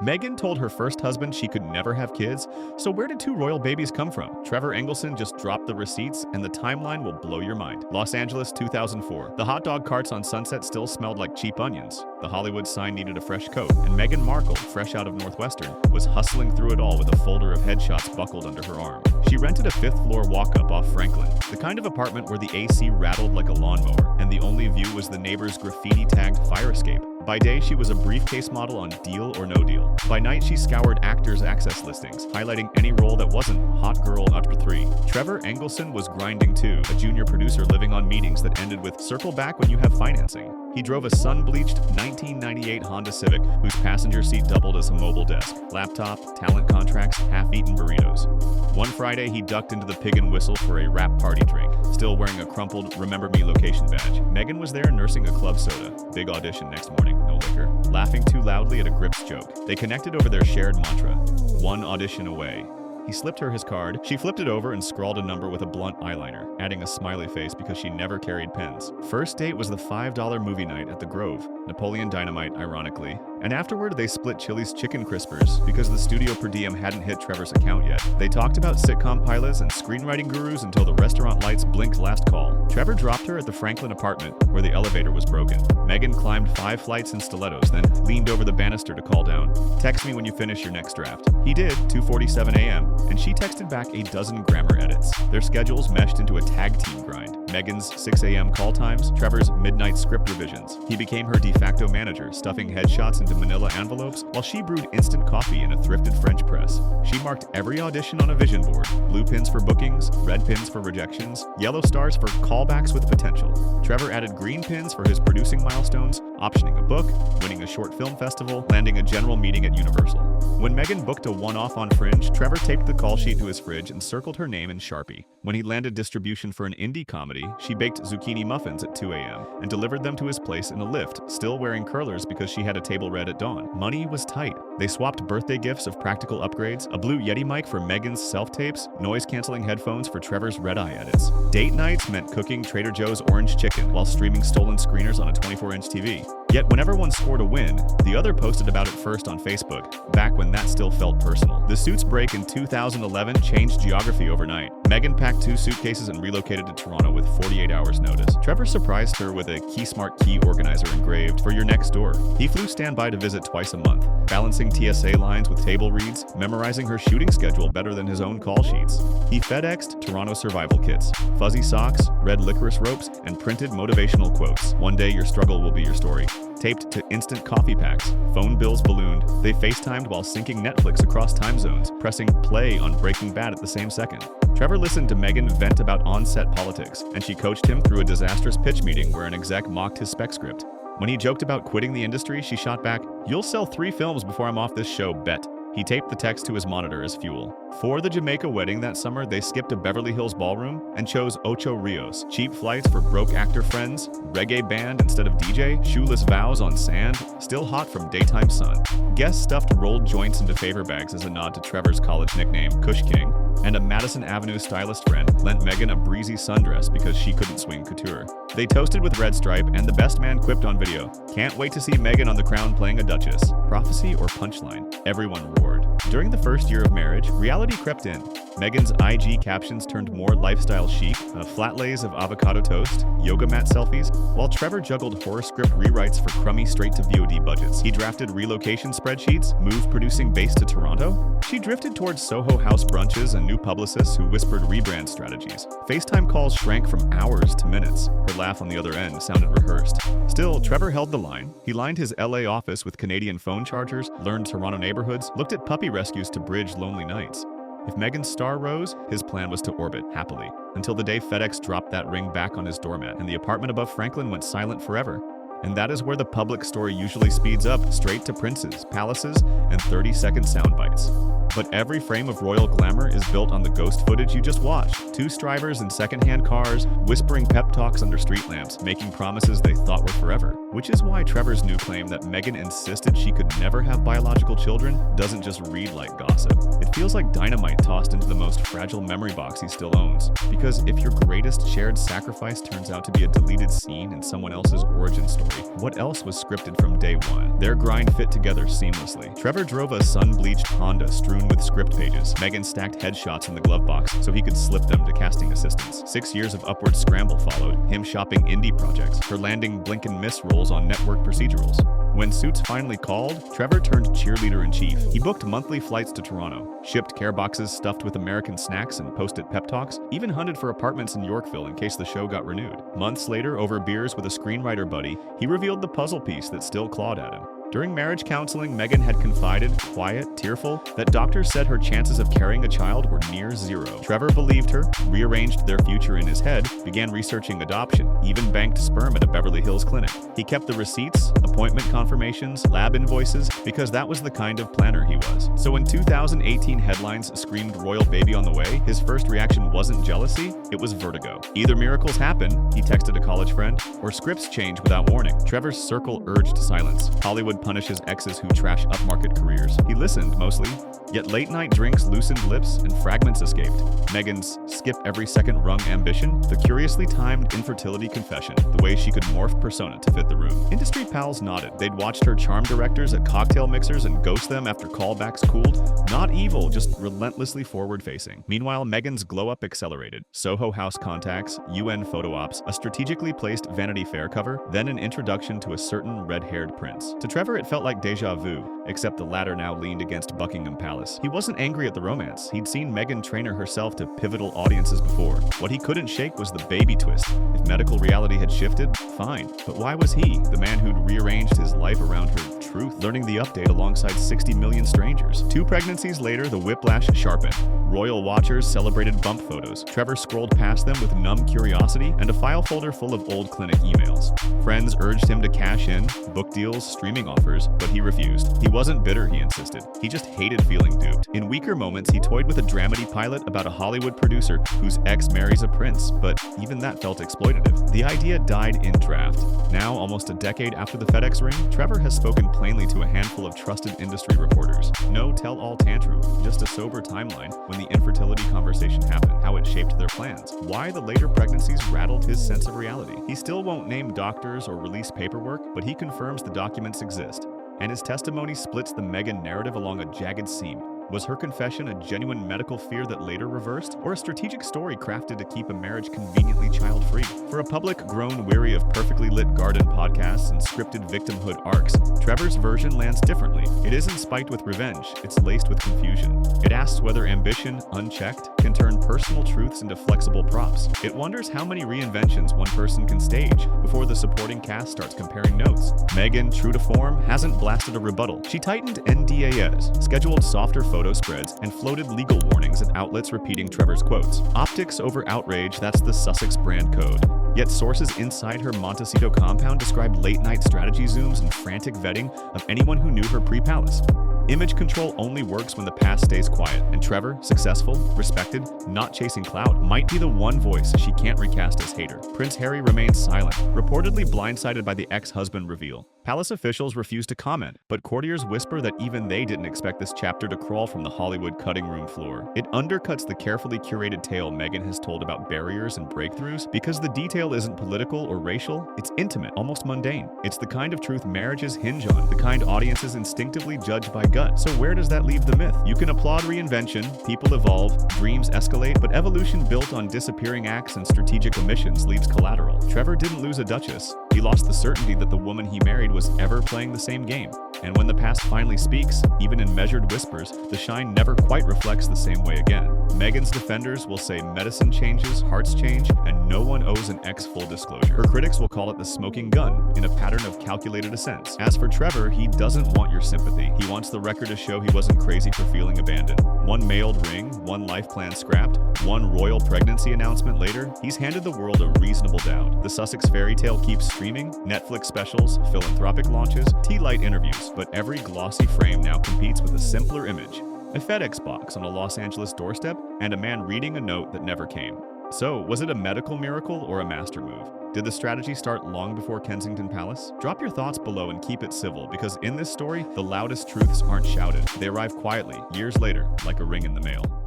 Meghan told her first husband she could never have kids, so where did two royal babies come from? Trevor Engelson just dropped the receipts, and the timeline will blow your mind. Los Angeles, 2004. The hot dog carts on Sunset still smelled like cheap onions. The Hollywood sign needed a fresh coat, and Meghan Markle, fresh out of Northwestern, was hustling through it all with a folder of headshots buckled under her arm. She rented a fifth-floor walk-up off Franklin, the kind of apartment where the AC rattled like a lawnmower, and the only view was the neighbor's graffiti-tagged fire escape. By day, she was a briefcase model on Deal or No Deal. By night, she scoured actors' access listings, highlighting any role that wasn't Hot Girl Upper 3. Trevor Engelson was grinding too, a junior producer living on meetings that ended with "circle back when you have financing." He drove a sun-bleached 1998 Honda Civic whose passenger seat doubled as a mobile desk. Laptop, talent contracts, half-eaten burritos. One Friday, he ducked into the Pig and Whistle for a wrap party drink, still wearing a crumpled Remember Me location badge. Meghan was there nursing a club soda. Big audition next morning, no liquor. Laughing too loudly at a Grips joke. They connected over their shared mantra, one audition away. He slipped her his card. She flipped it over and scrawled a number with a blunt eyeliner, adding a smiley face because she never carried pens. First date was the $5 movie night at the Grove, Napoleon Dynamite, ironically. And afterward, they split Chili's chicken crispers because the studio per diem hadn't hit Trevor's account yet. They talked about sitcom pilots and screenwriting gurus until the restaurant lights blinked last call. Trevor dropped her at the Franklin apartment where the elevator was broken. Meghan climbed 5 flights in stilettos, then leaned over the banister to call down. "Text me when you finish your next draft." He did, 2:47 a.m., and she texted back a dozen grammar edits. Their schedules meshed into a tag team grind. Meghan's 6 a.m. call times, Trevor's midnight script revisions. He became her de facto manager, stuffing headshots into manila envelopes while she brewed instant coffee in a thrifted French press. She marked every audition on a vision board. Blue pins for bookings, red pins for rejections, yellow stars for callbacks with potential. Trevor added green pins for his producing milestones, optioning a book, winning a short film festival, landing a general meeting at Universal. When Meghan booked a one-off on Fringe, Trevor taped the call sheet to his fridge and circled her name in Sharpie. When he landed distribution for an indie comedy, she baked zucchini muffins at 2 a.m. and delivered them to his place in a lift, still wearing curlers because she had a table read at dawn. Money was tight. They swapped birthday gifts of practical upgrades, a blue Yeti mic for Meghan's self-tapes, noise-canceling headphones for Trevor's red-eye edits. Date nights meant cooking Trader Joe's orange chicken while streaming stolen screeners on a 24-inch TV. Yet whenever one scored a win, the other posted about it first on Facebook, back when that still felt personal. The Suits break in 2011 changed geography overnight. Meghan packed 2 suitcases and relocated to Toronto with 48 hours notice. Trevor surprised her with a KeySmart key organizer engraved for your next door. He flew standby to visit twice a month, balancing TSA lines with table reads, memorizing her shooting schedule better than his own call sheets. He FedExed Toronto survival kits, fuzzy socks, red licorice ropes, and printed motivational quotes. One day your struggle will be your story. Taped to instant coffee packs, phone bills ballooned. They FaceTimed while syncing Netflix across time zones, pressing play on Breaking Bad at the same second. Trevor listened to Meghan vent about on-set politics, and she coached him through a disastrous pitch meeting where an exec mocked his spec script. When he joked about quitting the industry, she shot back, "You'll sell 3 films before I'm off this show, bet." He taped the text to his monitor as fuel. For the Jamaica wedding that summer, they skipped a Beverly Hills ballroom and chose Ocho Rios. Cheap flights for broke actor friends, reggae band instead of DJ, shoeless vows on sand, still hot from daytime sun. Guests stuffed rolled joints into favor bags as a nod to Trevor's college nickname, Kush King, and a Madison Avenue stylist friend lent Meghan a breezy sundress because she couldn't swing couture. They toasted with Red Stripe, and the best man quipped on video, "Can't wait to see Meghan on The Crown playing a duchess." Prophecy or punchline? Everyone roared. During the first year of marriage, reality crept in. Meghan's IG captions turned more lifestyle chic, flat lays of avocado toast, yoga mat selfies, while Trevor juggled horror script rewrites for crummy straight-to-VOD budgets. He drafted relocation spreadsheets, moved producing base to Toronto. She drifted towards Soho House brunches and new publicists who whispered rebrand strategies. FaceTime calls shrank from hours to minutes. Her laugh on the other end sounded rehearsed. Still, Trevor held the line. He lined his LA office with Canadian phone chargers, learned Toronto neighborhoods, looked at puppy rescues to bridge lonely nights. If Meghan's star rose, his plan was to orbit happily, until the day FedEx dropped that ring back on his doormat and the apartment above Franklin went silent forever. And that is where the public story usually speeds up, straight to princes, palaces, and 30-second sound bites. But every frame of royal glamour is built on the ghost footage you just watched. Two strivers in secondhand cars, whispering pep talks under street lamps, making promises they thought were forever. Which is why Trevor's new claim that Meghan insisted she could never have biological children doesn't just read like gossip. It feels like dynamite tossed into the most fragile memory box he still owns. Because if your greatest shared sacrifice turns out to be a deleted scene in someone else's origin story, what else was scripted from day one? Their grind fit together seamlessly. Trevor drove a sun-bleached Honda strewn with script pages. Meghan stacked headshots in the glove box so he could slip them to casting assistants. 6 years of upward scramble followed, him shopping indie projects, her landing blink and miss roles on network procedurals. When Suits finally called, Trevor turned cheerleader-in-chief. He booked monthly flights to Toronto, shipped care boxes stuffed with American snacks and post-it pep talks, even hunted for apartments in Yorkville in case the show got renewed. Months later, over beers with a screenwriter buddy, he revealed the puzzle piece that still clawed at him. During marriage counseling, Meghan had confided, quiet, tearful, that doctors said her chances of carrying a child were near zero. Trevor believed her, rearranged their future in his head, began researching adoption, even banked sperm at a Beverly Hills clinic. He kept the receipts, appointment confirmations, lab invoices, because that was the kind of planner he was. So when 2018 headlines screamed royal baby on the way, his first reaction wasn't jealousy, it was vertigo. Either miracles happen, he texted a college friend, or scripts change without warning. Trevor's circle urged silence. Hollywood punishes exes who trash upmarket careers. He listened, mostly. Yet late-night drinks loosened lips and fragments escaped. Meghan's skip-every-second-rung ambition, the curiously timed infertility confession, the way she could morph persona to fit the room. Industry pals nodded. They'd watched her charm directors at cocktail mixers and ghost them after callbacks cooled. Not evil, just relentlessly forward-facing. Meanwhile, Meghan's glow-up accelerated. Soho House contacts, UN photo ops, a strategically placed Vanity Fair cover, then an introduction to a certain red-haired prince. To Trevor, it felt like deja vu, except the latter now leaned against Buckingham Palace. He wasn't angry at the romance. He'd seen Meghan train herself to pivotal audiences before. What he couldn't shake was the baby twist. If medical reality had shifted, fine. But why was he, the man who'd rearranged his life around her truth, learning the update alongside 60 million strangers? 2 pregnancies later, the whiplash sharpened. Royal watchers celebrated bump photos. Trevor scrolled past them with numb curiosity and a file folder full of old clinic emails. Friends urged him to cash in, book deals, streaming offers, but he refused. He wasn't bitter, he insisted. He just hated feeling duped. In weaker moments, he toyed with a dramedy pilot about a Hollywood producer whose ex marries a prince, but even that felt exploitative. The idea died in draft. Now, almost a decade after the FedEx ring, Trevor has spoken plainly to a handful of trusted industry reporters. No tell-all tantrum, just a sober timeline when the infertility conversation happened, how it shaped their plans, why the later pregnancies rattled his sense of reality. He still won't name doctors or release paperwork, but he confirms the documents exist. And his testimony splits the Meghan narrative along a jagged seam. Was her confession a genuine medical fear that later reversed, or a strategic story crafted to keep a marriage conveniently child-free? For a public grown weary of perfectly lit garden podcasts and scripted victimhood arcs, Trevor's version lands differently. It isn't spiked with revenge, it's laced with confusion. It asks whether ambition, unchecked, can turn personal truths into flexible props. It wonders how many reinventions one person can stage before the supporting cast starts comparing notes. Meghan, true to form, hasn't blasted a rebuttal. She tightened NDAs, scheduled softer photo spreads, and floated legal warnings at outlets repeating Trevor's quotes. Optics over outrage, that's the Sussex brand code. Yet sources inside her Montecito compound described late-night strategy zooms and frantic vetting of anyone who knew her pre-palace. Image control only works when the past stays quiet, and Trevor, successful, respected, not chasing clout, might be the one voice she can't recast as hater. Prince Harry remains silent, reportedly blindsided by the ex-husband reveal. Palace officials refuse to comment, but courtiers whisper that even they didn't expect this chapter to crawl from the Hollywood cutting room floor. It undercuts the carefully curated tale Meghan has told about barriers and breakthroughs, because the detail isn't political or racial, it's intimate, almost mundane. It's the kind of truth marriages hinge on, the kind audiences instinctively judge by gut. So where does that leave the myth? You can applaud reinvention, people evolve, dreams escalate, but evolution built on disappearing acts and strategic omissions leaves collateral. Trevor didn't lose a duchess. He lost the certainty that the woman he married was ever playing the same game. And when the past finally speaks, even in measured whispers, the shine never quite reflects the same way again. Meghan's defenders will say medicine changes, hearts change, and no one owes an ex full disclosure. Her critics will call it the smoking gun, in a pattern of calculated ascents. As for Trevor, he doesn't want your sympathy. He wants the record to show he wasn't crazy for feeling abandoned. One mailed ring, one life plan scrapped, one royal pregnancy announcement later, he's handed the world a reasonable doubt. The Sussex fairy tale keeps streaming, Netflix specials, philanthropic launches, tea light interviews, but every glossy frame now competes with a simpler image. a FedEx box on a Los Angeles doorstep, and a man reading a note that never came. So, was it a medical miracle or a master move? Did the strategy start long before Kensington Palace? Drop your thoughts below and keep it civil, because in this story, the loudest truths aren't shouted. They arrive quietly, years later, like a ring in the mail.